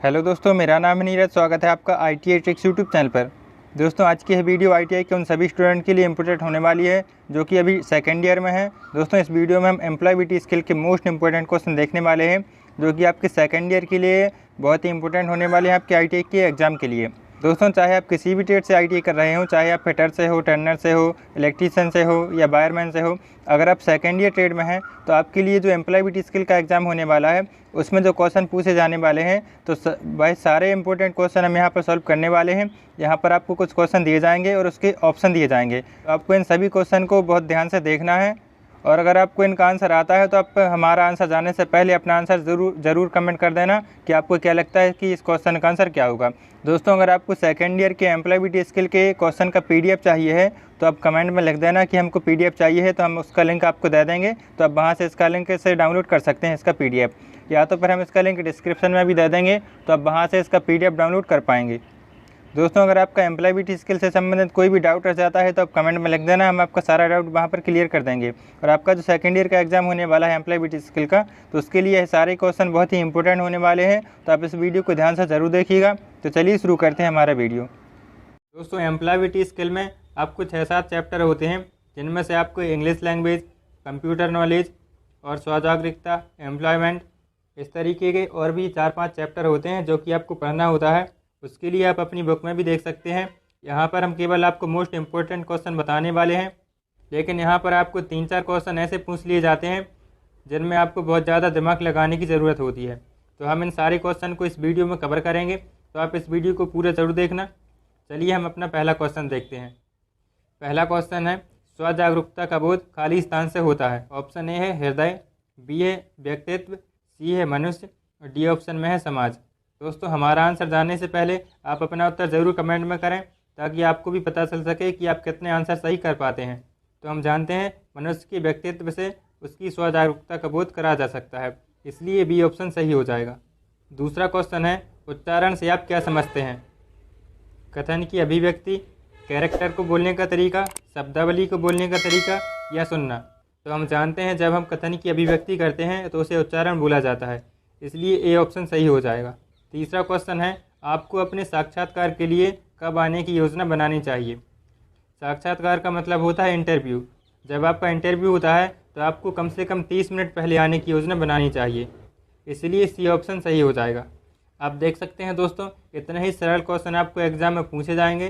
Hello दोस्तों, मेरा नाम है नीरज। स्वागत है आपका ITI ट्रिक्स यूट्यूब चैनल पर। दोस्तों, आज की यह वीडियो ITI के उन सभी स्टूडेंट के लिए इंपॉर्टेंट होने वाली है जो कि अभी सेकेंड ईयर में हैं। दोस्तों, इस वीडियो में हम एम्प्लॉयबिलिटी स्किल के मोस्ट इंपॉर्टेंट क्वेश्चन देखने वाले हैं जो कि आपके सेकेंड ईयर के लिए बहुत ही इंपॉर्टेंट होने वाले हैं आपके ITI के एग्ज़ाम के लिए। दोस्तों, चाहे आप किसी भी ट्रेड से ITI कर रहे हो, चाहे आप फिटर से हो, टर्नर से हो, इलेक्ट्रीशियन से हो या वायरमैन से हो, अगर आप सेकेंड ईयर ट्रेड में हैं तो आपके लिए जो एम्प्लॉयबिलिटी स्किल का एग्ज़ाम होने वाला है उसमें जो क्वेश्चन पूछे जाने वाले हैं तो भाई सारे इंपॉर्टेंट क्वेश्चन हम यहाँ पर सॉल्व करने वाले हैं। यहाँ पर आपको कुछ क्वेश्चन दिए जाएंगे और उसके ऑप्शन दिए जाएंगे, तो आपको इन सभी क्वेश्चन को बहुत ध्यान से देखना है। और अगर आपको इनका आंसर आता है तो आप हमारा आंसर जानने से पहले अपना आंसर ज़रूर कमेंट कर देना कि आपको क्या लगता है कि इस क्वेश्चन का आंसर क्या होगा। दोस्तों, अगर आपको सेकेंड ईयर के एम्प्लॉयबिलिटी स्किल के क्वेश्चन का PDF चाहिए है तो आप कमेंट में लिख देना कि हमको PDF चाहिए है, तो हम उसका लिंक आपको दे देंगे। तो आप वहाँ से इसका लिंक से डाउनलोड कर सकते हैं इसका PDF, या तो फिर हम इसका लिंक डिस्क्रिप्शन में भी दे देंगे, तो आप वहाँ से इसका PDF डाउनलोड कर पाएंगे। दोस्तों, अगर आपका एम्प्लॉयबिलिटी स्किल से संबंधित कोई भी डाउट रह जाता है तो आप कमेंट में लिख देना, हम आपका सारा डाउट वहाँ पर क्लियर कर देंगे। और आपका जो सेकंड ईयर का एग्जाम होने वाला है एम्प्लॉयबिलिटी स्किल का, तो उसके लिए ये सारे क्वेश्चन बहुत ही इंपॉर्टेंट होने वाले हैं, तो आप इस वीडियो को ध्यान से ज़रूर देखिएगा। तो चलिए शुरू करते हैं हमारा वीडियो। दोस्तों, एम्प्लॉयबिलिटी स्किल में आपको 6-7 चैप्टर होते हैं, जिनमें से आपको इंग्लिश लैंग्वेज, कंप्यूटर नॉलेज और स्वजागरूकता, एम्प्लॉयमेंट, इस तरीके के और भी 4-5 चैप्टर होते हैं जो कि आपको पढ़ना होता है। उसके लिए आप अपनी बुक में भी देख सकते हैं। यहाँ पर हम केवल आपको मोस्ट इम्पोर्टेंट क्वेश्चन बताने वाले हैं, लेकिन यहाँ पर आपको 3-4 क्वेश्चन ऐसे पूछ लिए जाते हैं जिनमें आपको बहुत ज़्यादा दिमाग लगाने की ज़रूरत होती है। तो हम इन सारे क्वेश्चन को इस वीडियो में कवर करेंगे, तो आप इस वीडियो को पूरा ज़रूर देखना। चलिए हम अपना पहला क्वेश्चन देखते हैं। पहला क्वेश्चन है, स्वजागरूकता का बोध खाली स्थान से होता है। ऑप्शन ए है हृदय, B है व्यक्तित्व, C है मनुष्य और D ऑप्शन में है समाज। दोस्तों, हमारा आंसर जानने से पहले आप अपना उत्तर ज़रूर कमेंट में करें ताकि आपको भी पता चल सके कि आप कितने आंसर सही कर पाते हैं। तो हम जानते हैं मनुष्य के व्यक्तित्व से उसकी स्वजागरूकता का बोध करा जा सकता है, इसलिए B ऑप्शन सही हो जाएगा। दूसरा क्वेश्चन है, उच्चारण से आप क्या समझते हैं? कथन की अभिव्यक्ति, कैरेक्टर को बोलने का तरीका, शब्दावली को बोलने का तरीका या सुनना। तो हम जानते हैं जब हम कथन की अभिव्यक्ति करते हैं तो उसे उच्चारण बोला जाता है, इसलिए A ऑप्शन सही हो जाएगा। तीसरा क्वेश्चन है, आपको अपने साक्षात्कार के लिए कब आने की योजना बनानी चाहिए? साक्षात्कार का मतलब होता है इंटरव्यू। जब आपका इंटरव्यू होता है तो आपको कम से कम 30 मिनट पहले आने की योजना बनानी चाहिए, इसलिए C ऑप्शन सही हो जाएगा। आप देख सकते हैं दोस्तों, इतने ही सरल क्वेश्चन आपको एग्जाम में पूछे जाएंगे,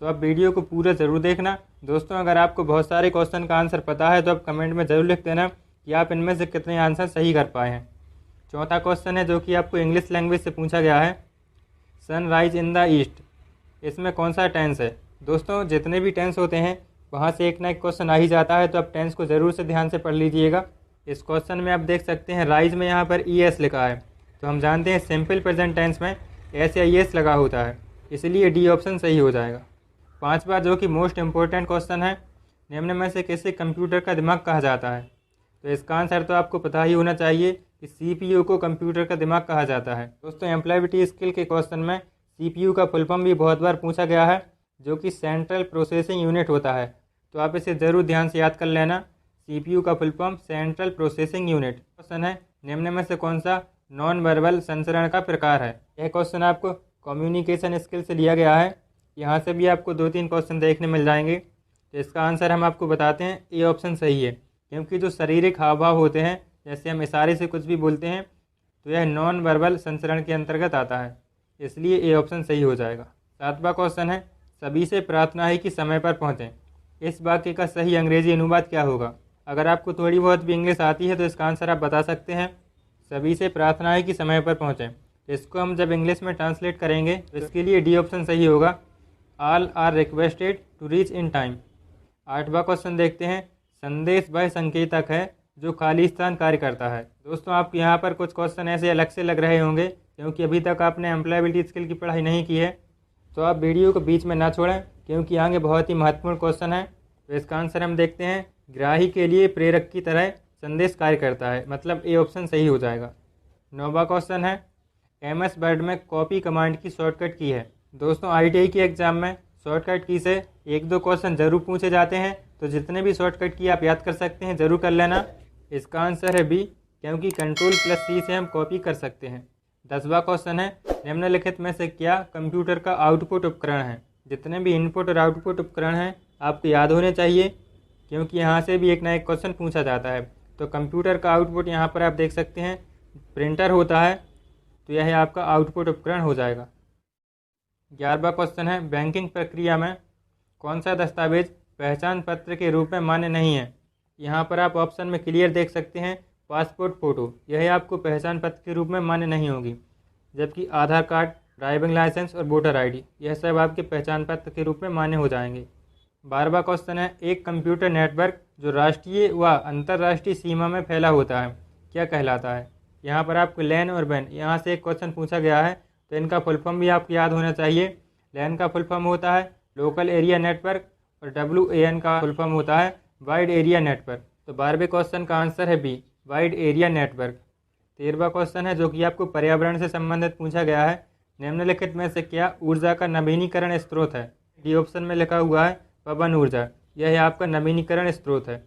तो आप वीडियो को पूरा ज़रूर देखना। दोस्तों, अगर आपको बहुत सारे क्वेश्चन का आंसर पता है तो आप कमेंट में ज़रूर लिख देना कि आप इनमें से कितने आंसर सही कर पाए हैं। चौथा क्वेश्चन है जो कि आपको इंग्लिश लैंग्वेज से पूछा गया है, सनराइज इन द ईस्ट, इसमें कौन सा टेंस है? दोस्तों, जितने भी टेंस होते हैं वहाँ से एक ना एक क्वेश्चन आ ही जाता है, तो आप टेंस को ज़रूर से ध्यान से पढ़ लीजिएगा। इस क्वेश्चन में आप देख सकते हैं राइज में यहाँ पर ES लिखा है, तो हम जानते हैं सिंपल प्रेजेंट टेंस में S या ES लगा होता है, इसलिए D ऑप्शन सही हो जाएगा। पांचवा जो कि मोस्ट इम्पोर्टेंट क्वेश्चन है, निम्न में से किसे कंप्यूटर का दिमाग कहा जाता है? तो इसका आंसर तो आपको पता ही होना चाहिए कि CPU को कंप्यूटर का दिमाग कहा जाता है। दोस्तों, एम्प्लॉयबिलिटी स्किल के क्वेश्चन में CPU का फुल फॉर्म भी बहुत बार पूछा गया है, जो कि सेंट्रल प्रोसेसिंग यूनिट होता है, तो आप इसे ज़रूर ध्यान से याद कर लेना। CPU का full form central processing unit. Question है, निम्न में से कौन सा नॉन वर्बल संचरण का प्रकार है? यह क्वेश्चन आपको कम्युनिकेशन स्किल से लिया गया है। यहाँ से भी आपको 2-3 क्वेश्चन देखने मिल जाएंगे, तो इसका आंसर हम आपको बताते हैं A ऑप्शन सही है, क्योंकि जो शारीरिक हाव भाव होते हैं, जैसे हम इशारे से कुछ भी बोलते हैं, तो यह नॉन वर्बल संचरण के अंतर्गत आता है, इसलिए A ऑप्शन सही हो जाएगा। सातवां क्वेश्चन है, सभी से प्रार्थना है कि समय पर पहुँचें, इस वाक्य का सही अंग्रेजी अनुवाद क्या होगा? अगर आपको थोड़ी बहुत भी इंग्लिश आती है तो इसका आंसर आप बता सकते हैं। सभी से प्रार्थना है कि समय पर पहुँचें, इसको हम जब इंग्लिश में ट्रांसलेट करेंगे तो इसके लिए D ऑप्शन सही होगा, all are requested to reach in time. आठवां क्वेश्चन देखते हैं, संदेश वह संकेतक है जो खाली स्थान कार्य करता है। दोस्तों, आपको यहाँ पर कुछ क्वेश्चन ऐसे अलग से लग रहे होंगे, क्योंकि अभी तक आपने एम्प्लॉयबिलिटी स्किल की पढ़ाई नहीं की है, तो आप वीडियो को बीच में ना छोड़ें, क्योंकि आगे बहुत ही महत्वपूर्ण क्वेश्चन है। तो इसका आंसर हम देखते हैं, ग्राही के लिए प्रेरक की तरह संदेश कार्य करता है, मतलब A ऑप्शन सही हो जाएगा। 9वां क्वेश्चन है, MS वर्ड में कॉपी कमांड की शॉर्टकट की है। दोस्तों, ITI के एग्जाम में शॉर्टकट की से 1-2 क्वेश्चन ज़रूर पूछे जाते हैं, तो जितने भी शॉर्टकट की आप याद कर सकते हैं ज़रूर कर लेना। इसका आंसर है B, क्योंकि Ctrl+C से हम कॉपी कर सकते हैं। 10वां क्वेश्चन है, निम्नलिखित में से क्या कंप्यूटर का आउटपुट उपकरण है? जितने भी इनपुट और आउटपुट उपकरण हैं आपको याद होने चाहिए, क्योंकि यहाँ से भी एक ना एक क्वेश्चन पूछा जाता है। तो कंप्यूटर का आउटपुट यहाँ पर आप देख सकते हैं प्रिंटर होता है, तो यह आपका आउटपुट उपकरण हो जाएगा। 11वां क्वेश्चन है, बैंकिंग प्रक्रिया में कौन सा दस्तावेज पहचान पत्र के रूप में मान्य नहीं है? यहाँ पर आप ऑप्शन में क्लियर देख सकते हैं पासपोर्ट फ़ोटो, यह आपको पहचान पत्र के रूप में मान्य नहीं होगी, जबकि आधार कार्ड, ड्राइविंग लाइसेंस और वोटर आईडी यह सब आपके पहचान पत्र के रूप में मान्य हो जाएंगे। 12वां क्वेश्चन है, एक कंप्यूटर नेटवर्क जो राष्ट्रीय व अंतर्राष्ट्रीय सीमा में फैला होता है क्या कहलाता है? यहाँ पर आपको लैन और वैन यहाँ से एक क्वेश्चन पूछा गया है, तो इनका फुल फॉर्म भी आपको याद होना चाहिए। लैन का फुल फॉर्म होता है लोकल एरिया नेटवर्क और WAN का फुल फॉर्म होता है वाइड एरिया नेटवर्क। तो 12वें क्वेश्चन का आंसर है बी, वाइड एरिया नेटवर्क। 13वां क्वेश्चन है जो कि आपको पर्यावरण से संबंधित पूछा गया है, निम्नलिखित में से क्या ऊर्जा का नवीनीकरण स्रोत है? डी ऑप्शन में लिखा हुआ है पवन ऊर्जा, यह आपका नवीनीकरण स्रोत है।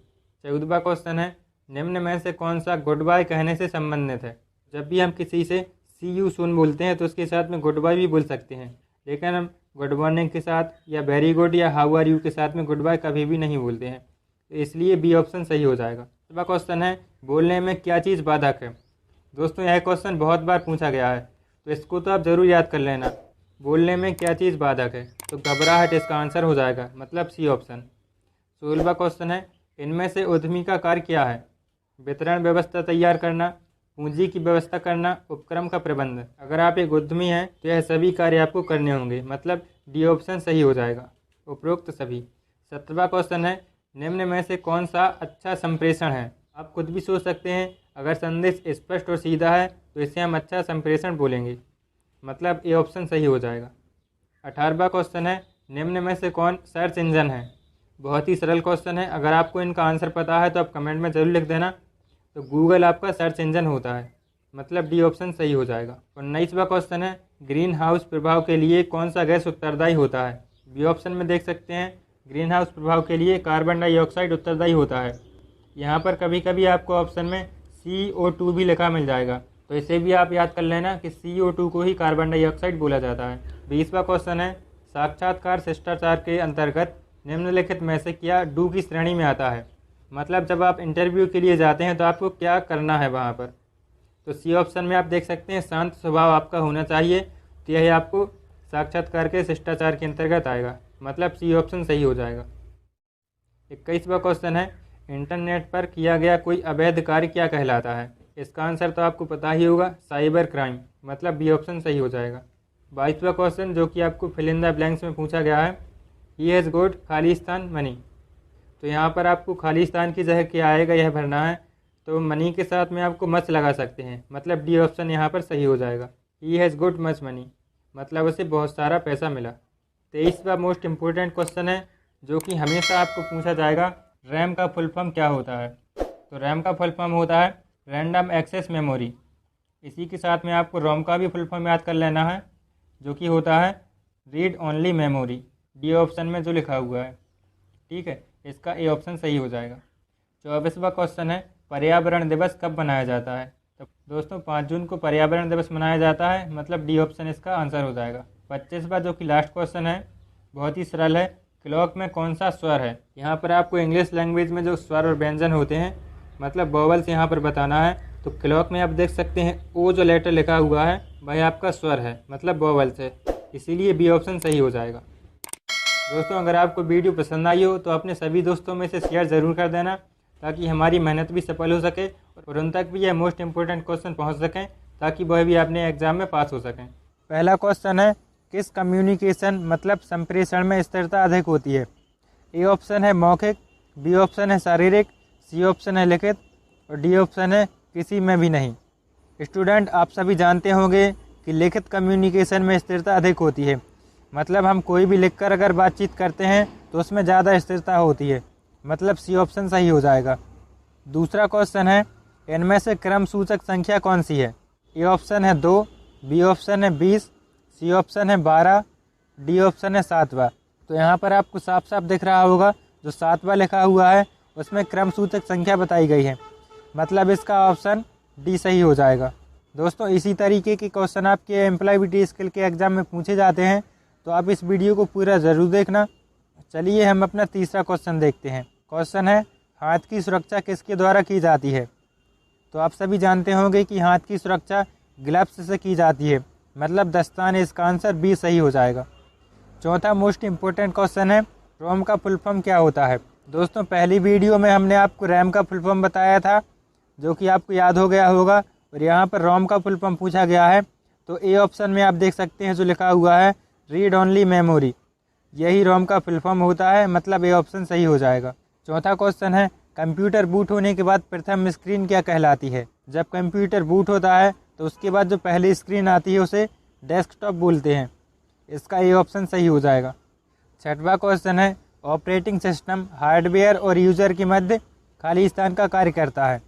14वां क्वेश्चन है, निम्न में से कौन सा गुड बाय कहने से संबंधित है? जब भी हम किसी से सी यू सून बोलते हैं तो उसके साथ में गुड बाय भी बोल सकते हैं, लेकिन हम गुड मॉर्निंग के साथ या वेरी गुड या हाउ आर यू के साथ में गुड बाय कभी भी नहीं बोलते हैं, तो इसलिए बी ऑप्शन सही हो जाएगा। 15वां क्वेश्चन है, बोलने में क्या चीज़ बाधक है? दोस्तों यह क्वेश्चन बहुत बार पूछा गया है, तो इसको तो आप ज़रूर याद कर लेना। बोलने में क्या चीज़ बाधक है? तो घबराहट इसका आंसर हो जाएगा, मतलब सी ऑप्शन। 16वां क्वेश्चन है, इनमें से उद्यमी का कार्य क्या है? वितरण व्यवस्था तैयार करना, पूंजी की व्यवस्था करना, उपक्रम का प्रबंध। अगर आप एक उद्यमी हैं तो यह सभी कार्य आपको करने होंगे, मतलब डी ऑप्शन सही हो जाएगा, उपरोक्त सभी। 17वां क्वेश्चन है, निम्न में से कौन सा अच्छा संप्रेषण है? आप खुद भी सोच सकते हैं, अगर संदेश स्पष्ट और सीधा है तो इसे हम अच्छा संप्रेषण बोलेंगे, मतलब ए ऑप्शन सही हो जाएगा। 18वां क्वेश्चन है, निम्न में से कौन सर्च इंजन है? बहुत ही सरल क्वेश्चन है, अगर आपको इनका आंसर पता है तो आप कमेंट में ज़रूर लिख देना। तो गूगल आपका सर्च इंजन होता है, मतलब डी ऑप्शन सही हो जाएगा। 19वां क्वेश्चन है, ग्रीन हाउस प्रभाव के लिए कौन सा गैस उत्तरदायी होता है? बी ऑप्शन में देख सकते हैं ग्रीन हाउस प्रभाव के लिए कार्बन डाइऑक्साइड उत्तरदायी होता है। यहाँ पर कभी कभी आपको ऑप्शन में CO2 भी लिखा मिल जाएगा, तो इसे भी आप याद कर लेना कि CO2 को ही कार्बन डाइऑक्साइड बोला जाता है। 20वां क्वेश्चन है, साक्षात्कार शिष्टाचार के अंतर्गत निम्नलिखित में से क्या डू की श्रेणी में आता है? मतलब जब आप इंटरव्यू के लिए जाते हैं तो आपको क्या करना है वहाँ पर? तो सी ऑप्शन में आप देख सकते हैं शांत स्वभाव आपका होना चाहिए, तो यह आपको साक्षात्कार के शिष्टाचार के अंतर्गत आएगा, मतलब सी ऑप्शन सही हो जाएगा। 21वां क्वेश्चन है, इंटरनेट पर किया गया कोई अवैध कार्य क्या कहलाता है? इसका आंसर तो आपको पता ही होगा, साइबर क्राइम, मतलब बी ऑप्शन सही हो जाएगा। 22वां क्वेश्चन जो कि आपको फिल इन द ब्लैंक्स में पूछा गया है, he has got Khalistan money. तो यहाँ पर आपको खालिस्तान की जगह क्या आएगा यह भरना है, तो मनी के साथ में आपको मच लगा सकते हैं, मतलब डी ऑप्शन यहाँ पर सही हो जाएगा। He has good much money, मतलब उसे बहुत सारा पैसा मिला। 23वां मोस्ट इम्पोर्टेंट क्वेश्चन है जो कि हमेशा आपको पूछा जाएगा, रैम का फुल फॉर्म क्या होता है? तो रैम का फुल फॉर्म होता है रैंडम एक्सेस मेमोरी। इसी के साथ में आपको रोम का भी फुल फॉर्म याद कर लेना है, जो कि होता है read only memory, D option में जो लिखा हुआ है। ठीक है, इसका ए ऑप्शन सही हो जाएगा। 24वां क्वेश्चन है, पर्यावरण दिवस कब मनाया जाता है? तो दोस्तों 5 जून को पर्यावरण दिवस मनाया जाता है, मतलब डी ऑप्शन इसका आंसर हो जाएगा। 25वां जो कि लास्ट क्वेश्चन है, बहुत ही सरल है, क्लॉक में कौन सा स्वर है? यहाँ पर आपको इंग्लिश लैंग्वेज में जो स्वर और व्यंजन होते हैं, मतलब वोवल्स यहाँ पर बताना है। तो क्लॉक में आप देख सकते हैं ओ जो लेटर लिखा हुआ है वह आपका स्वर है, मतलब वोवल्स है, इसीलिए बी ऑप्शन सही हो जाएगा। दोस्तों अगर आपको वीडियो पसंद आई हो तो अपने सभी दोस्तों में से शेयर ज़रूर कर देना, ताकि हमारी मेहनत भी सफल हो सके और उन तक भी यह मोस्ट इम्पोर्टेंट क्वेश्चन पहुंच सकें, ताकि वह भी अपने एग्ज़ाम में पास हो सकें। पहला क्वेश्चन है, किस कम्युनिकेशन मतलब संप्रेषण में स्थिरता अधिक होती है? ए ऑप्शन है मौखिक, बी ऑप्शन है शारीरिक, सी ऑप्शन है लिखित और डी ऑप्शन है किसी में भी नहीं। स्टूडेंट आप सभी जानते होंगे कि लिखित कम्युनिकेशन में स्थिरता अधिक होती है, मतलब हम कोई भी लिखकर अगर बातचीत करते हैं तो उसमें ज़्यादा स्थिरता होती है, मतलब सी ऑप्शन सही हो जाएगा। दूसरा क्वेश्चन है, इनमें से क्रम सूचक संख्या कौन सी है? ए ऑप्शन है 2, बी ऑप्शन है 20, सी ऑप्शन है 12, डी ऑप्शन है 7वां। तो यहाँ पर आपको साफ साफ दिख रहा होगा जो 7वां लिखा हुआ है उसमें क्रम सूचक संख्या बताई गई है, मतलब इसका ऑप्शन डी सही हो जाएगा। दोस्तों इसी तरीके के क्वेश्चन आपके एम्प्लॉयबिलिटी स्किल के एग्ज़ाम में पूछे जाते हैं, तो आप इस वीडियो को पूरा ज़रूर देखना। चलिए हम अपना तीसरा क्वेश्चन देखते हैं। क्वेश्चन है, हाथ की सुरक्षा किसके द्वारा की जाती है? तो आप सभी जानते होंगे कि हाथ की सुरक्षा ग्लव्स से की जाती है, मतलब दस्ताने। इसका आंसर बी सही हो जाएगा। चौथा मोस्ट इम्पोर्टेंट क्वेश्चन है, रोम का फुल फॉर्म क्या होता है? दोस्तों पहली वीडियो में हमने आपको रैम का फुल फॉर्म बताया था, जो कि आपको याद हो गया होगा, और यहाँ पर रोम का फुल फॉर्म पूछा गया है। तो ए ऑप्शन में आप देख सकते हैं जो लिखा हुआ है रीड ओनली मेमोरी, यही रोम का फुल फॉर्म होता है, मतलब ए ऑप्शन सही हो जाएगा। चौथा क्वेश्चन है, कंप्यूटर बूट होने के बाद प्रथम स्क्रीन क्या कहलाती है? जब कंप्यूटर बूट होता है तो उसके बाद जो पहली स्क्रीन आती है उसे डेस्कटॉप बोलते हैं, इसका ए ऑप्शन सही हो जाएगा। छठवां क्वेश्चन है, ऑपरेटिंग सिस्टम हार्डवेयर और यूज़र के मध्य खाली स्थान का कार्य करता है।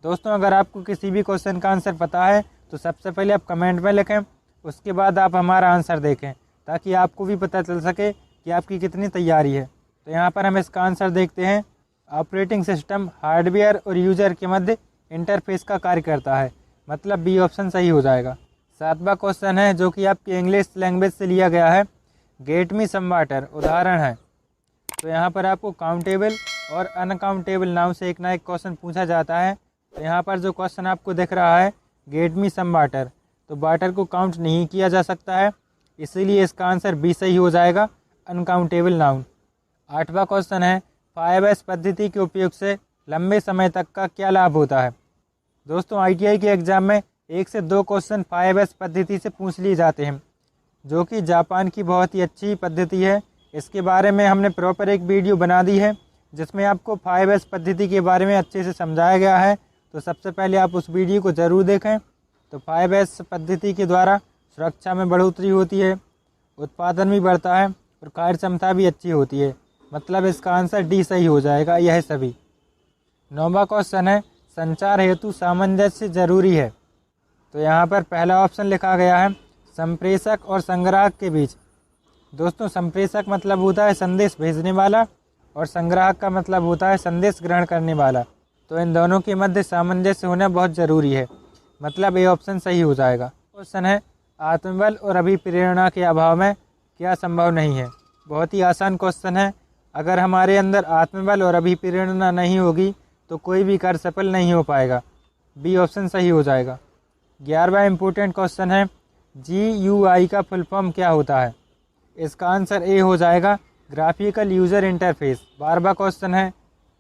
दोस्तों अगर आपको किसी भी क्वेश्चन का आंसर पता है तो सबसे पहले आप कमेंट में लिखें, उसके बाद आप हमारा आंसर देखें, ताकि आपको भी पता चल सके कि आपकी कितनी तैयारी है। तो यहाँ पर हम इसका आंसर देखते हैं, ऑपरेटिंग सिस्टम हार्डवेयर और यूज़र के मध्य इंटरफेस का कार्य करता है, मतलब बी ऑप्शन सही हो जाएगा। सातवां क्वेश्चन है जो कि आपकी इंग्लिश लैंग्वेज से लिया गया है, गेट मी सम वाटर उदाहरण है। तो यहाँ पर आपको काउंटेबल और अनकाउंटेबल नाम से एक ना एक क्वेश्चन पूछा जाता है। तो यहाँ पर जो क्वेश्चन आपको दिख रहा है गेट मी सम वाटर, तो वाटर को काउंट नहीं किया जा सकता है, इसीलिए इसका आंसर बी सही हो जाएगा, अनकाउंटेबल नाउन। आठवां क्वेश्चन है, 5S पद्धति के उपयोग से लंबे समय तक का क्या लाभ होता है? दोस्तों ITI के एग्ज़ाम में 1 से 2 क्वेश्चन 5S पद्धति से पूछ लिए जाते हैं, जो कि जापान की बहुत ही अच्छी पद्धति है। इसके बारे में हमने प्रॉपर एक वीडियो बना दी है, जिसमें आपको 5S पद्धति के बारे में अच्छे से समझाया गया है, तो सबसे पहले आप उस वीडियो को ज़रूर देखें। तो 5S पद्धति के द्वारा सुरक्षा में बढ़ोतरी होती है, उत्पादन भी बढ़ता है और कार्य क्षमता भी अच्छी होती है, मतलब इसका आंसर डी सही हो जाएगा, यह सभी। 9वां क्वेश्चन है, संचार हेतु सामंजस्य जरूरी है। तो यहाँ पर पहला ऑप्शन लिखा गया है संप्रेषक और संग्राहक के बीच। दोस्तों संप्रेषक मतलब होता है संदेश भेजने वाला, और संग्राहक का मतलब होता है संदेश ग्रहण करने वाला। तो इन दोनों के मध्य सामंजस्य होना बहुत ज़रूरी है, मतलब ये ऑप्शन सही हो जाएगा। क्वेश्चन है, आत्मबल और अभिप्रेरणा के अभाव में क्या संभव नहीं है? बहुत ही आसान क्वेश्चन है। अगर हमारे अंदर आत्मबल और अभिप्रेरणा नहीं होगी तो कोई भी कार्य सफल नहीं हो पाएगा, बी ऑप्शन सही हो जाएगा। 11वां इम्पोर्टेंट क्वेश्चन है, GUI का फुल फॉर्म क्या होता है? इसका आंसर ए हो जाएगा, ग्राफिकल यूज़र इंटरफेस। 12वां क्वेश्चन है,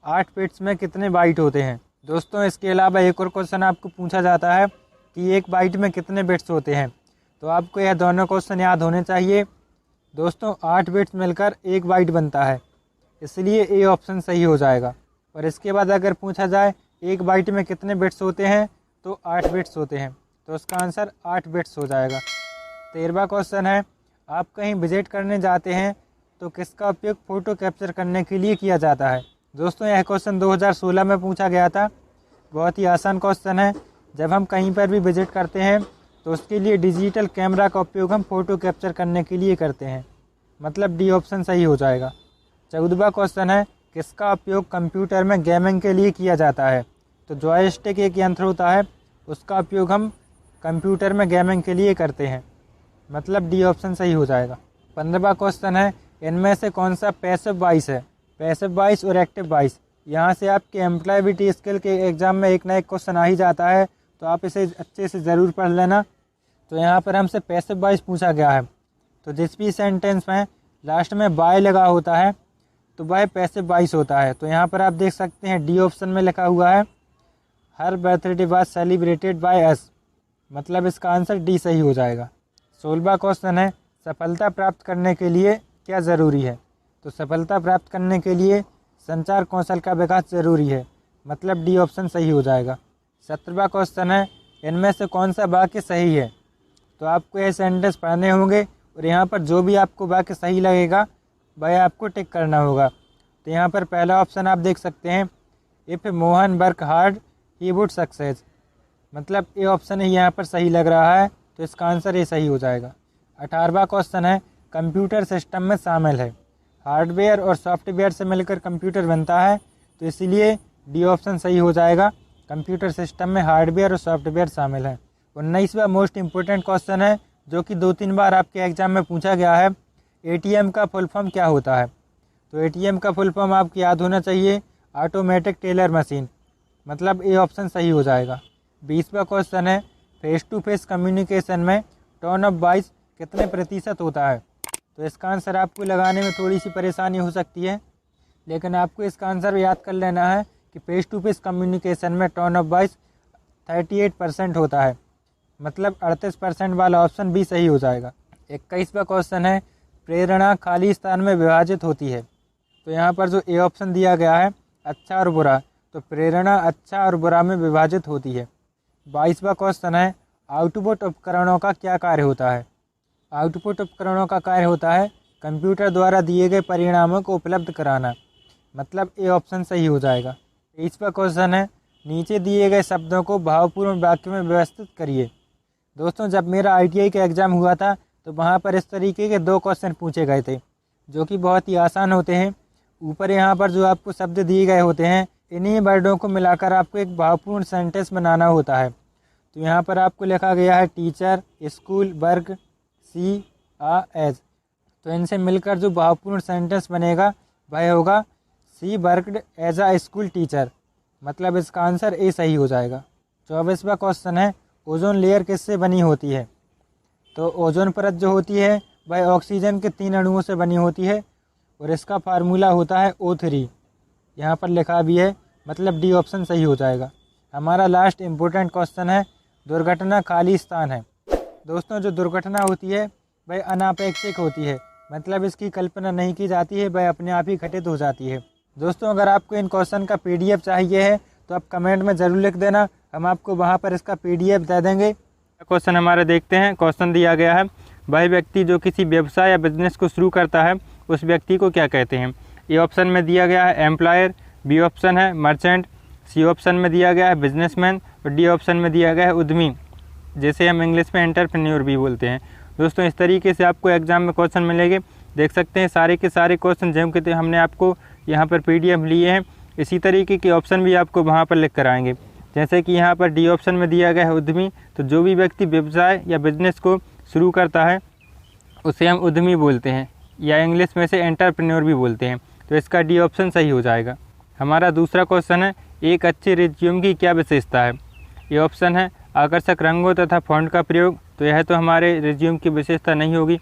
8 बिट्स में कितने बाइट होते हैं? दोस्तों इसके अलावा एक और क्वेश्चन आपको पूछा जाता है कि 1 बाइट में कितने बिट्स होते हैं, तो आपको यह दोनों क्वेश्चन याद होने चाहिए। दोस्तों 8 बिट्स मिलकर 1 बाइट बनता है, इसलिए ए ऑप्शन सही हो जाएगा। और इसके बाद अगर पूछा जाए 1 बाइट में कितने बिट्स होते हैं, तो 8 बिट्स होते हैं, तो उसका आंसर 8 बिट्स हो जाएगा। 13वां क्वेश्चन है, आप कहीं विजिट करने जाते हैं तो किसका उपयोग फ़ोटो कैप्चर करने के लिए किया जाता है? दोस्तों यह क्वेश्चन 2016 में पूछा गया था, बहुत ही आसान क्वेश्चन है। जब हम कहीं पर भी विजिट करते हैं तो उसके लिए डिजिटल कैमरा का उपयोग हम फ़ोटो कैप्चर करने के लिए करते हैं, मतलब डी ऑप्शन सही हो जाएगा। 14वां क्वेश्चन है, किसका उपयोग कंप्यूटर में गेमिंग के लिए किया जाता है? तो जॉयस्टिक एक यंत्र होता है, उसका उपयोग हम कंप्यूटर में गेमिंग के लिए करते हैं, मतलब डी ऑप्शन सही हो जाएगा। 15वां क्वेश्चन है, इनमें से कौन सा पैसिव वॉइस है? पैसिव वॉइस और एक्टिव वॉइस, यहाँ से आपके एम्प्लॉयबिलिटी स्किल के एग्ज़ाम में एक ना एक क्वेश्चन आ ही जाता है, तो आप इसे अच्छे से ज़रूर पढ़ लेना। तो यहाँ पर हमसे पैसिव वॉइस पूछा गया है, तो जिस भी सेंटेंस में लास्ट में बाय लगा होता है तो वह पैसिव वॉइस होता है। तो यहाँ पर आप देख सकते हैं डी ऑप्शन में लिखा हुआ है her birthday was celebrated by us, मतलब इसका आंसर डी सही हो जाएगा। 16वां क्वेश्चन है, सफलता प्राप्त करने के लिए क्या ज़रूरी है? तो सफलता प्राप्त करने के लिए संचार कौशल का विकास ज़रूरी है, मतलब डी ऑप्शन सही हो जाएगा। 17वां क्वेश्चन है, इनमें से कौन सा वाक्य सही है? तो आपको यह सेंटेंस पढ़ने होंगे और यहाँ पर जो भी आपको वाक्य सही लगेगा वह आपको टिक करना होगा। तो यहाँ पर पहला ऑप्शन आप देख सकते हैं, if Mohan work hard he would success, मतलब ये ऑप्शन ही यहाँ पर सही लग रहा है, तो इसका आंसर ये सही हो जाएगा। 18वां क्वेश्चन है, कंप्यूटर सिस्टम में शामिल है, हार्डवेयर और सॉफ्टवेयर से मिलकर कंप्यूटर बनता है, तो इसीलिए डी ऑप्शन सही हो जाएगा, कंप्यूटर सिस्टम में हार्डवेयर और सॉफ्टवेयर शामिल है। 19वां मोस्ट इम्पोर्टेंट क्वेश्चन है जो कि 2-3 बार आपके एग्जाम में पूछा गया है। ATM का फुल फॉर्म क्या होता है? तो ATM का फुल फॉर्म आपको याद होना चाहिए, ऑटोमेटिक टेलर मशीन, मतलब ए ऑप्शन सही हो जाएगा। 20वां क्वेश्चन है, फेस टू फेस कम्युनिकेशन में टोन ऑफ वॉइस कितने प्रतिशत होता है? तो इसका आंसर आपको लगाने में थोड़ी सी परेशानी हो सकती है, लेकिन आपको इसका आंसर याद कर लेना है कि फेस टू फेस कम्युनिकेशन में टोन ऑफ वॉइस 38% होता है, मतलब 38% वाला ऑप्शन भी सही हो जाएगा। 21वां क्वेश्चन है, प्रेरणा खाली स्थान में विभाजित होती है। तो यहाँ पर जो ए ऑप्शन दिया गया है अच्छा और बुरा, तो प्रेरणा अच्छा और बुरा में विभाजित होती है। 22वां क्वेश्चन है, आउटपुट उपकरणों का क्या कार्य होता है? आउटपुट उपकरणों का कार्य होता है कंप्यूटर द्वारा दिए गए परिणामों को उपलब्ध कराना, मतलब ए ऑप्शन सही हो जाएगा। 23वां क्वेश्चन है, नीचे दिए गए शब्दों को भावपूर्ण वाक्य में व्यवस्थित करिए। दोस्तों, जब मेरा ITI का एग्ज़ाम हुआ था तो वहाँ पर इस तरीके के 2 क्वेश्चन पूछे गए थे जो कि बहुत ही आसान होते हैं। ऊपर यहाँ पर जो आपको शब्द दिए गए होते हैं, इन्हीं वर्डों को मिलाकर आपको एक भावपूर्ण सेंटेंस बनाना होता है। तो यहाँ पर आपको लिखा गया है टीचर, स्कूल, वर्क, सी, आ, एज। तो इनसे मिलकर जो भावपूर्ण सेंटेंस बनेगा वह होगा सी वर्कड एज आ स्कूल टीचर, मतलब इसका आंसर ए सही हो जाएगा। 24वां क्वेश्चन है, ओजोन लेयर किससे बनी होती है? तो ओजोन परत जो होती है वह ऑक्सीजन के 3 अणुओं से बनी होती है और इसका फार्मूला होता है O3। यहाँ पर लिखा भी है, मतलब डी ऑप्शन सही हो जाएगा। हमारा लास्ट इम्पोर्टेंट क्वेश्चन है, दुर्घटना खाली स्थान है। दोस्तों, जो दुर्घटना होती है वह अनापेक्षिक होती है, मतलब इसकी कल्पना नहीं की जाती है, वह अपने आप ही घटित हो जाती है। दोस्तों, अगर आपको इन क्वेश्चन का PDF चाहिए है तो आप कमेंट में ज़रूर लिख देना, हम आपको वहाँ पर इसका PDF दे देंगे। क्वेश्चन हमारे देखते हैं। क्वेश्चन दिया गया है, वह व्यक्ति जो किसी व्यवसाय या बिजनेस को शुरू करता है उस व्यक्ति को क्या कहते हैं? ए ऑप्शन में दिया गया है एम्प्लॉयर, बी ऑप्शन है मर्चेंट, सी ऑप्शन में दिया गया है बिजनेसमैन और डी ऑप्शन में दिया गया है उद्यमी, जैसे हम इंग्लिश में एंटरप्रेन्योर भी बोलते हैं। दोस्तों, इस तरीके से आपको एग्जाम में क्वेश्चन मिलेंगे। देख सकते हैं सारे के सारे क्वेश्चन जो कि हमने आपको यहाँ पर PDF लिए हैं, इसी तरीके के ऑप्शन भी आपको वहाँ पर लिख कर आएंगे। जैसे कि यहाँ पर डी ऑप्शन में दिया गया है उद्यमी, तो जो भी व्यक्ति व्यवसाय या बिजनेस को शुरू करता है उसे हम उद्यमी बोलते हैं, या इंग्लिश में से एंटरप्रेन्योर भी बोलते हैं। तो इसका डी ऑप्शन सही हो जाएगा। हमारा दूसरा क्वेश्चन है, एक अच्छे रिज्यूम की क्या विशेषता है? ये ऑप्शन है आकर्षक रंगों तथा फॉन्ट का प्रयोग, तो यह तो हमारे रिज्यूम की विशेषता नहीं होगी।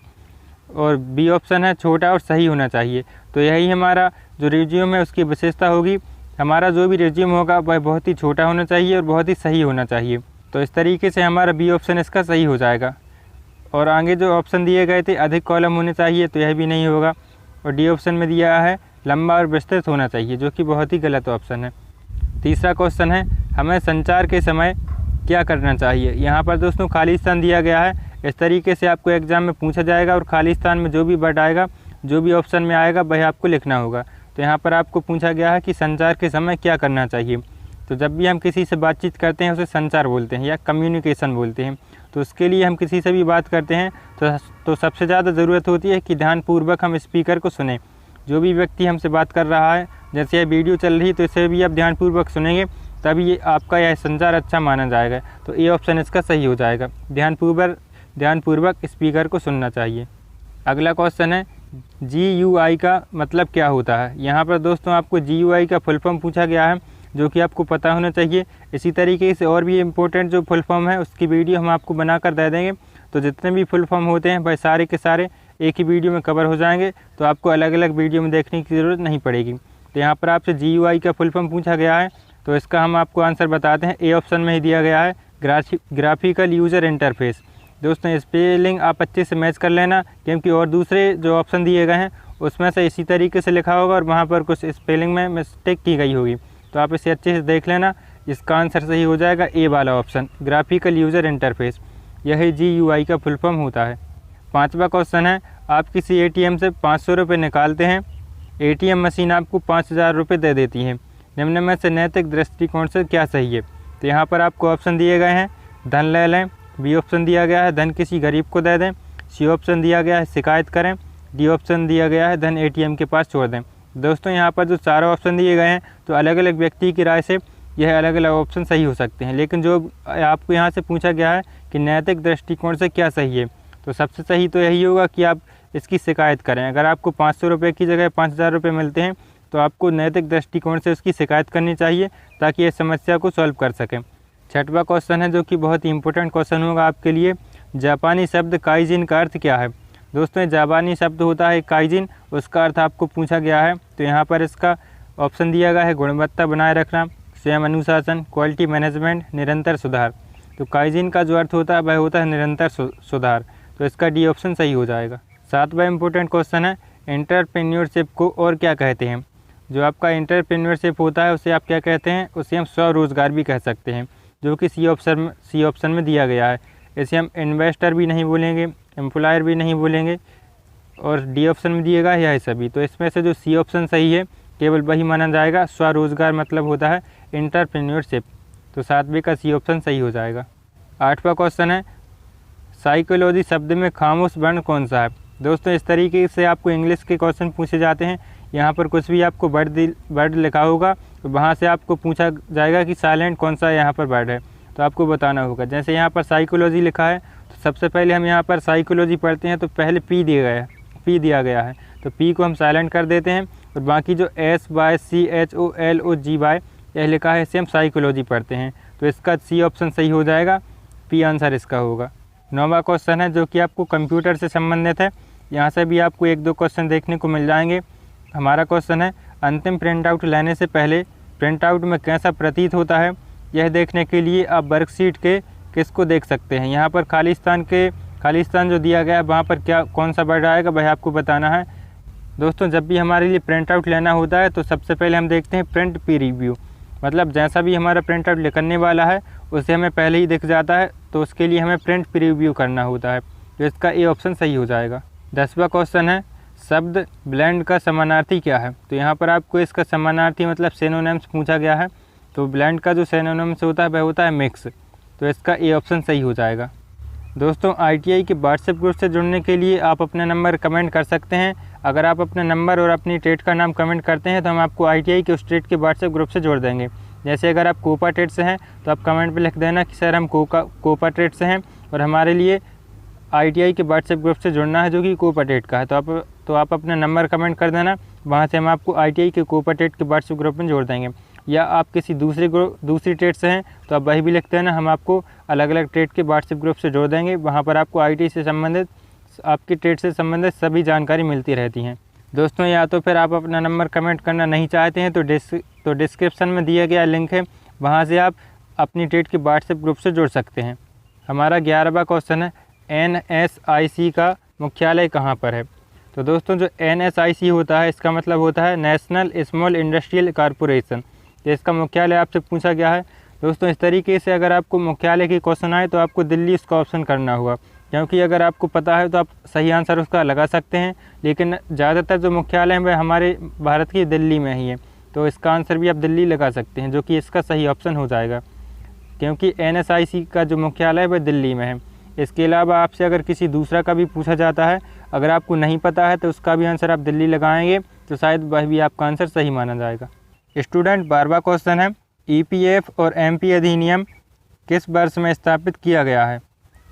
और बी ऑप्शन है छोटा और सही होना चाहिए, तो यही हमारा जो रिज्यूम है उसकी विशेषता होगी। हमारा जो भी रिज्यूम होगा वह बहुत ही छोटा होना चाहिए और बहुत ही सही होना चाहिए। तो इस तरीके से हमारा बी ऑप्शन इसका सही हो जाएगा। और आगे जो ऑप्शन दिए गए थे अधिक कॉलम होने चाहिए, तो यह भी नहीं होगा। और डी ऑप्शन में दिया है लंबा और विस्तृत होना चाहिए, जो कि बहुत ही गलत ऑप्शन है। तीसरा क्वेश्चन है, हमें संचार के समय क्या करना चाहिए? यहाँ पर दोस्तों खाली स्थान दिया गया है, इस तरीके से आपको एग्जाम में पूछा जाएगा और खाली स्थान में जो भी वर्ड आएगा, जो भी ऑप्शन में आएगा वह आपको लिखना होगा। तो यहाँ पर आपको पूछा गया है कि संचार के समय क्या करना चाहिए। तो जब भी हम किसी से बातचीत करते हैं उसे संचार बोलते हैं या कम्युनिकेशन बोलते हैं। तो उसके लिए हम किसी से भी बात करते हैं तो सबसे ज़्यादा ज़रूरत होती है कि ध्यानपूर्वक हम स्पीकर को सुने। जो भी व्यक्ति हमसे बात कर रहा है, जैसे यह वीडियो चल रही है तो इसे भी आप ध्यानपूर्वक सुनेंगे, तभी ये आपका यह संचार अच्छा माना जाएगा। तो ए ऑप्शन इसका सही हो जाएगा। ध्यानपूर्वक स्पीकर को सुनना चाहिए। अगला क्वेश्चन है, GUI का मतलब क्या होता है? यहाँ पर दोस्तों आपको GUI का फुल फॉर्म पूछा गया है, जो कि आपको पता होना चाहिए। इसी तरीके से और भी इम्पोर्टेंट जो फुल फॉर्म है उसकी वीडियो हम आपको बनाकर दे देंगे। तो जितने भी फुल फॉर्म होते हैं वह सारे के सारे एक ही वीडियो में कवर हो जाएंगे, तो आपको अलग अलग वीडियो में देखने की ज़रूरत नहीं पड़ेगी। तो यहाँ पर आपसे GUI का फुल फॉर्म पूछा गया है, तो इसका हम आपको आंसर बताते हैं। ए ऑप्शन में ही दिया गया है ग्राफिकल यूज़र इंटरफेस। दोस्तों, स्पेलिंग आप अच्छे से मैच कर लेना, क्योंकि और दूसरे जो ऑप्शन दिए गए हैं उसमें से इसी तरीके से लिखा होगा और वहाँ पर कुछ स्पेलिंग में मिस्टेक की गई होगी। तो आप इसे अच्छे से देख लेना, इसका आंसर सही हो जाएगा ए वाला ऑप्शन, ग्राफिकल यूज़र इंटरफेस। यही GUI का फुल फॉर्म होता है। पांचवा क्वेश्चन है, आप किसी ATM से 500 रुपये निकालते हैं, ATM मशीन आपको 5000 रुपये दे देती है, निम्न में से नैतिक दृष्टिकोण से क्या सही है? तो यहाँ पर आपको ऑप्शन दिए गए हैं, धन ले लें, बी ऑप्शन दिया गया है धन किसी गरीब को दे दें, सी ऑप्शन दिया गया है शिकायत करें, डी ऑप्शन दिया गया है धन ATM के पास छोड़ दें। दोस्तों, यहाँ पर जो चारों ऑप्शन दिए गए हैं तो अलग अलग व्यक्ति की राय से यह अलग अलग ऑप्शन सही हो सकते हैं, लेकिन जो आपको यहाँ से पूछा गया है कि नैतिक दृष्टिकोण से क्या सही है। तो सबसे सही तो यही होगा कि आप इसकी शिकायत करें। अगर आपको 500 रुपये की जगह 5000 रुपये मिलते हैं तो आपको नैतिक दृष्टिकोण से उसकी शिकायत करनी चाहिए ताकि ये समस्या को सॉल्व कर सकें। छठवां क्वेश्चन है जो कि बहुत ही इंपॉर्टेंट क्वेश्चन होगा आपके लिए। जापानी शब्द काइजिन का अर्थ क्या है। दोस्तों ये जापानी शब्द होता है काइजिन, उसका अर्थ आपको पूछा गया है। तो यहाँ पर इसका ऑप्शन दिया गया है गुणवत्ता बनाए रखना, स्वयं अनुशासन, क्वालिटी मैनेजमेंट, निरंतर सुधार। तो काइजिन का जो अर्थ होता है वह होता है निरंतर सुधार। तो इसका डी ऑप्शन सही हो जाएगा। सातवां इंपॉर्टेंट क्वेश्चन है एंटरप्रेन्योरशिप को और क्या कहते हैं। जो आपका एंटरप्रेन्योरशिप होता है उसे आप क्या कहते हैं, उसे हम स्वरोजगार भी कह सकते हैं, जो कि सी ऑप्शन में दिया गया है। इसे हम इन्वेस्टर भी नहीं बोलेंगे, एम्प्लॉयर भी नहीं बोलेंगे, और डी ऑप्शन में दिएगा यह है सभी। तो इसमें से जो सी ऑप्शन सही है केवल वही माना जाएगा। स्वरोजगार मतलब होता है एंटरप्रेन्योरशिप। तो 7वें का सी ऑप्शन सही हो जाएगा। 8वां क्वेश्चन है साइकोलॉजी शब्द में खामोश वर्ण कौन सा है। दोस्तों इस तरीके से आपको इंग्लिश के क्वेश्चन पूछे जाते हैं। यहाँ पर कुछ भी आपको वर्ड लिखा होगा तो वहाँ से आपको पूछा जाएगा कि साइलेंट कौन सा यहाँ पर वर्ड है, तो आपको बताना होगा। जैसे यहाँ पर साइकोलॉजी लिखा है तो सबसे पहले हम यहाँ पर साइकोलॉजी पढ़ते हैं तो पहले पी दिया गया है, तो पी को हम साइलेंट कर देते हैं, और बाकी जो SYCHOLOGY यह लिखा है इसे हम साइकोलॉजी पढ़ते हैं। तो इसका सी ऑप्शन सही हो जाएगा, पी आंसर इसका होगा। 9वां क्वेश्चन है जो कि आपको कंप्यूटर से संबंधित है। यहाँ से भी आपको 1-2 क्वेश्चन देखने को मिल जाएंगे। हमारा क्वेश्चन है अंतिम प्रिंट आउट लेने से पहले प्रिंट आउट में कैसा प्रतीत होता है। यह देखने के लिए आप वर्कशीट के किसको देख सकते हैं। यहाँ पर खालिस्तान जो दिया गया है वहाँ पर कौन सा वर्ड आएगा वह आपको बताना है। दोस्तों जब भी हमारे लिए प्रिंट आउट लेना होता है तो सबसे पहले हम देखते हैं प्रिंट प्रीव्यू, मतलब जैसा भी हमारा प्रिंट आउट करने वाला है उसे हमें पहले ही दिख जाता है, तो उसके लिए हमें प्रिंट प्रीव्यू करना होता है। तो इसका ए ऑप्शन सही हो जाएगा। 10वां क्वेश्चन है शब्द ब्लेंड का समानार्थी क्या है। तो यहाँ पर आपको इसका समानार्थी मतलब सिनोनिम्स पूछा गया है। तो ब्लेंड का जो सिनोनिम्स होता है वह होता है मिक्स। तो इसका ए ऑप्शन सही हो जाएगा। दोस्तों ITI के व्हाट्सएप ग्रुप से जुड़ने के लिए आप अपना नंबर कमेंट कर सकते हैं। अगर आप अपना नंबर और अपनी ट्रेड का नाम कमेंट करते हैं तो हम आपको ITI के उस ट्रेड के व्हाट्सएप ग्रुप से जोड़ देंगे। जैसे अगर आप कोपा ट्रेड से हैं तो आप कमेंट पे लिख देना कि सर हम कोपा ट्रेड से हैं और हमारे लिए ITI के व्हाट्सएप ग्रुप से जुड़ना है जो कि कोपा ट्रेड का है। तो आप अपना नंबर कमेंट कर देना, वहाँ से हम आपको ITI के कोपा ट्रेड के व्हाट्सएप ग्रुप में जोड़ देंगे। या आप किसी दूसरी ट्रेड से हैं तो आप वही भी लिखते हैं ना, हम आपको अलग अलग ट्रेड के व्हाट्सएप ग्रुप से जोड़ देंगे। वहाँ पर आपको ITI से संबंधित आपकी ट्रेड से संबंधित सभी जानकारी मिलती रहती हैं। दोस्तों या तो फिर आप अपना नंबर कमेंट करना नहीं चाहते हैं तो डिस्क्रिप्शन में दिया गया लिंक है, वहाँ से आप अपनी ट्रेड के व्हाट्सएप ग्रुप से जुड़ सकते हैं। हमारा 11वां क्वेश्चन है NSIC का मुख्यालय कहाँ पर है। तो दोस्तों जो NSIC होता है इसका मतलब होता है नेशनल स्मॉल इंडस्ट्रियल कॉरपोरेशन। तो इसका मुख्यालय आपसे पूछा गया है। दोस्तों इस तरीके से अगर आपको मुख्यालय की क्वेश्चन आए तो आपको दिल्ली इसका ऑप्शन करना होगा, क्योंकि अगर आपको पता है तो आप सही आंसर उसका लगा सकते हैं, लेकिन ज़्यादातर जो मुख्यालय है वह हमारे भारत की दिल्ली में ही है। तो इसका आंसर भी आप दिल्ली लगा सकते हैं, जो कि इसका सही ऑप्शन हो जाएगा, क्योंकि NSIC का जो मुख्यालय है वह दिल्ली में है। इसके अलावा आपसे अगर किसी दूसरा का भी पूछा जाता है, अगर आपको नहीं पता है तो उसका भी आंसर आप दिल्ली लगाएंगे तो शायद वह भी आपका आंसर सही माना जाएगा। स्टूडेंट 12वां क्वेश्चन है EPF और MP अधिनियम किस वर्ष में स्थापित किया गया है।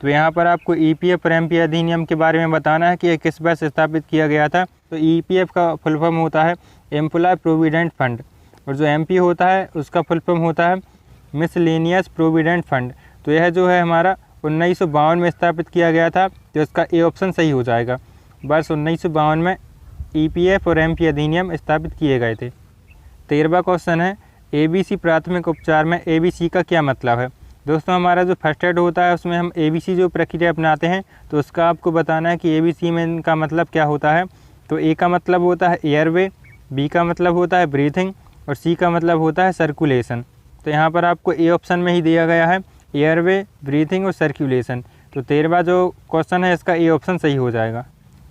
तो यहाँ पर आपको EPF और MP अधिनियम के बारे में बताना है कि यह किस वर्ष स्थापित किया गया था। तो EPF का फुल फॉर्म होता है एम्प्लॉय प्रोविडेंट फंड, और जो MP होता है उसका फुल फॉर्म होता है मिसलेनियस प्रोविडेंट फंड। तो यह जो है हमारा 1952 में स्थापित किया गया था। तो इसका ए ऑप्शन सही हो जाएगा। वर्ष 1952 में EPF और MP अधिनियम स्थापित किए गए थे। 13वां क्वेश्चन है ABC प्राथमिक उपचार में ABC का क्या मतलब है। दोस्तों हमारा जो फर्स्ट एड होता है उसमें हम ABC जो प्रक्रिया अपनाते हैं तो उसका आपको बताना है कि ABC में इनका मतलब क्या होता है। तो A का मतलब होता है एयरवे, B का मतलब होता है ब्रीथिंग और C का मतलब होता है सर्कुलेशन। तो यहाँ पर आपको ए ऑप्शन में ही दिया गया है एयरवे, ब्रीथिंग और सर्कुलेशन। तो 13वां जो क्वेश्चन है इसका ए ऑप्शन सही हो जाएगा।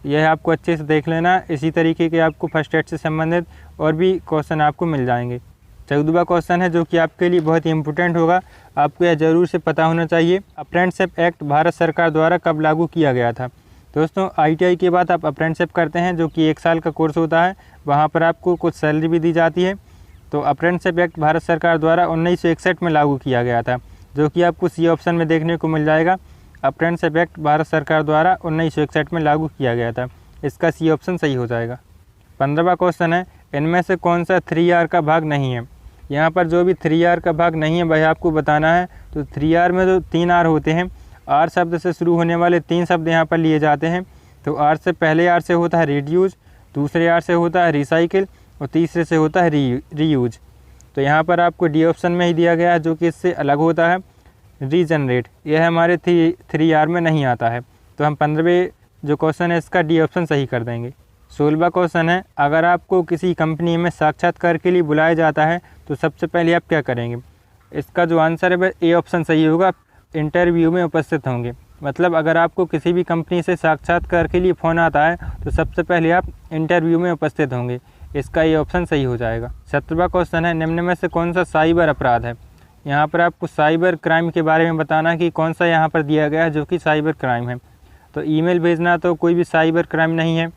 यह आपको अच्छे से देख लेना, इसी तरीके के आपको फर्स्ट एड से संबंधित और भी क्वेश्चन आपको मिल जाएंगे। 14वां क्वेश्चन है जो कि आपके लिए बहुत ही इंपॉर्टेंट होगा, आपको यह ज़रूर से पता होना चाहिए। अप्रेंटिसशिप एक्ट भारत सरकार द्वारा कब लागू किया गया था। दोस्तों ITI के बाद आप अप्रेंटिसशिप करते हैं जो कि 1 साल का कोर्स होता है, वहाँ पर आपको कुछ सैलरी भी दी जाती है। तो अप्रेंटिसशिप एक्ट भारत सरकार द्वारा 1961 में लागू किया गया था, जो कि आपको C ऑप्शन में देखने को मिल जाएगा। अप्रेंटिसशिप एक्ट भारत सरकार द्वारा 1961 में लागू किया गया था। इसका सी ऑप्शन सही हो जाएगा। 15वां क्वेश्चन है, इनमें से कौन सा 3R का भाग नहीं है। यहाँ पर जो भी 3R का भाग नहीं है वह आपको बताना है। तो 3R में जो 3 R होते हैं, R शब्द से शुरू होने वाले 3 शब्द यहाँ पर लिए जाते हैं। तो R से पहले R से होता है रिड्यूज, दूसरे R से होता है रिसाइकिल और तीसरे से होता है रीयूज। तो यहाँ पर आपको डी ऑप्शन में ही दिया गया है, जो कि इससे अलग होता है रीजनरेट। यह हमारे 3R में नहीं आता है। तो हम 15वें जो क्वेश्चन है इसका डी ऑप्शन सही कर देंगे। 16वां क्वेश्चन है, अगर आपको किसी कंपनी में साक्षात्कार के लिए बुलाया जाता है तो सबसे पहले आप क्या करेंगे। इसका जो आंसर है वह ए ऑप्शन सही होगा, इंटरव्यू में उपस्थित होंगे। मतलब अगर आपको किसी भी कंपनी से साक्षात्कार के लिए फ़ोन आता है तो सबसे पहले आप इंटरव्यू में उपस्थित होंगे। इसका ये ऑप्शन सही हो जाएगा। 17वां क्वेश्चन है, निम्न में से कौन सा साइबर अपराध है। यहाँ पर आपको साइबर क्राइम के बारे में बताना है कि कौन सा यहाँ पर दिया गया है जो कि साइबर क्राइम है। तो ईमेल भेजना तो कोई भी साइबर क्राइम नहीं है,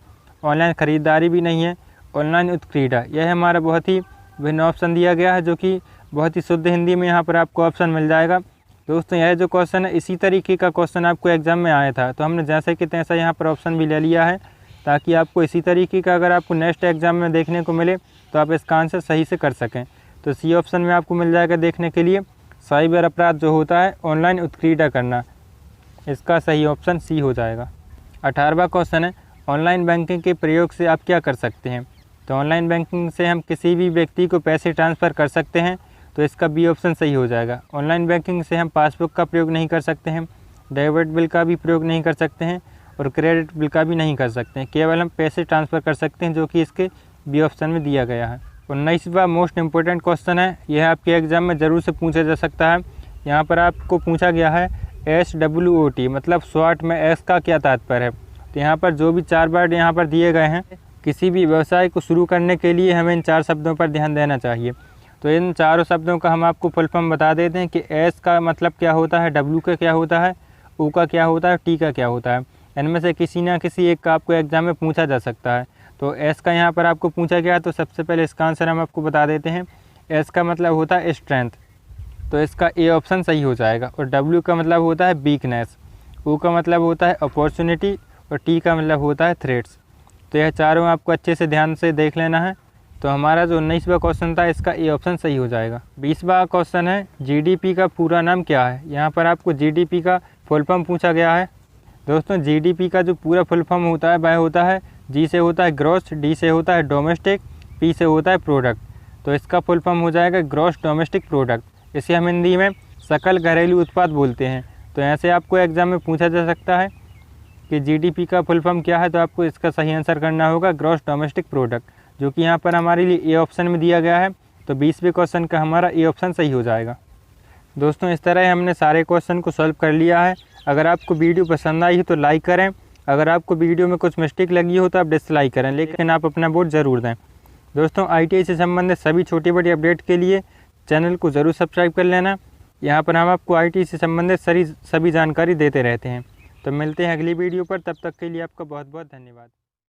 ऑनलाइन ख़रीदारी भी नहीं है, ऑनलाइन उत्क्रीड़ा यह हमारा बहुत ही भिन्न ऑप्शन दिया गया है, जो कि बहुत ही शुद्ध हिंदी में यहाँ पर आपको ऑप्शन मिल जाएगा। दोस्तों यह जो क्वेश्चन है इसी तरीके का क्वेश्चन आपको एग्ज़ाम में आया था, तो हमने जैसे कि तैसा यहाँ पर ऑप्शन भी ले लिया है, ताकि आपको इसी तरीके का अगर आपको नेक्स्ट एग्ज़ाम में देखने को मिले तो आप इसका आंसर सही से कर सकें। तो सी ऑप्शन में आपको मिल जाएगा देखने के लिए, साइबर अपराध जो होता है ऑनलाइन उत्क्रीड़ा करना। इसका सही ऑप्शन सी हो जाएगा। 18वां क्वेश्चन है, ऑनलाइन बैंकिंग के प्रयोग से आप क्या कर सकते हैं। तो ऑनलाइन बैंकिंग से हम किसी भी व्यक्ति को पैसे ट्रांसफ़र कर सकते हैं। तो इसका बी ऑप्शन सही हो जाएगा। ऑनलाइन बैंकिंग से हम पासबुक का प्रयोग नहीं कर सकते हैं, डेबिट बिल का भी प्रयोग नहीं कर सकते हैं और क्रेडिट बिल का भी नहीं कर सकते हैं। केवल हम पैसे ट्रांसफ़र कर सकते हैं, जो कि इसके बी ऑप्शन में दिया गया है। 19वां मोस्ट इम्पोर्टेंट क्वेश्चन है, यह आपके एग्ज़ाम में ज़रूर से पूछा जा सकता है। यहाँ पर आपको पूछा गया है SWOT, मतलब शॉर्ट में एस का क्या तात्पर्य है। तो यहाँ पर जो भी 4 वर्ड यहाँ पर दिए गए हैं, किसी भी व्यवसाय को शुरू करने के लिए हमें इन 4 शब्दों पर ध्यान देना चाहिए। तो इन चारों शब्दों का हम आपको फुल फॉर्म बता देते हैं कि एस का मतलब क्या होता है, डब्ल्यू का क्या होता है, ओ का क्या होता है, टी का क्या होता है। इनमें से किसी ना किसी एक का आपको एग्ज़ाम में पूछा जा सकता है। तो एस का यहाँ पर आपको पूछा गया, तो सबसे पहले इसका आंसर हम आपको बता देते हैं। एस का मतलब होता है स्ट्रेंथ, तो इसका ए ऑप्शन सही हो जाएगा। और डब्ल्यू का मतलब होता है वीकनेस, ओ का मतलब होता है अपॉर्चुनिटी और टी का मतलब होता है थ्रेट्स। तो यह चारों आपको अच्छे से ध्यान से देख लेना है। तो हमारा जो 19वां क्वेश्चन था इसका ए ऑप्शन सही हो जाएगा। 20वां क्वेश्चन है, जीडीपी का पूरा नाम क्या है। यहाँ पर आपको जीडीपी का फुल फॉर्म पूछा गया है। दोस्तों जीडीपी का जो पूरा फुल फॉर्म होता है वह होता है, जी से होता है ग्रॉस, डी से होता है डोमेस्टिक, पी से होता है प्रोडक्ट। तो इसका फुल फॉर्म हो जाएगा ग्रॉस डोमेस्टिक प्रोडक्ट। इसे हम हिंदी में सकल घरेलू उत्पाद बोलते हैं। तो ऐसे आपको एग्ज़ाम में पूछा जा सकता है कि जीडीपी का फुल फॉर्म क्या है, तो आपको इसका सही आंसर करना होगा ग्रॉस डोमेस्टिक प्रोडक्ट, जो कि यहाँ पर हमारे लिए ए ऑप्शन में दिया गया है। तो 20वें क्वेश्चन का हमारा ए ऑप्शन सही हो जाएगा। दोस्तों इस तरह हमने सारे क्वेश्चन को सॉल्व कर लिया है। अगर आपको वीडियो पसंद आई हो तो लाइक करें, अगर आपको वीडियो में कुछ मिस्टेक लगी हो तो आप डिसलाइक करें, लेकिन आप अपना वोट ज़रूर दें। दोस्तों ITI से संबंधित सभी छोटी बड़ी अपडेट के लिए चैनल को ज़रूर सब्सक्राइब कर लेना। यहाँ पर हम आपको ITI से संबंधित सभी जानकारी देते रहते हैं। तो मिलते हैं अगली वीडियो पर, तब तक के लिए आपका बहुत बहुत धन्यवाद।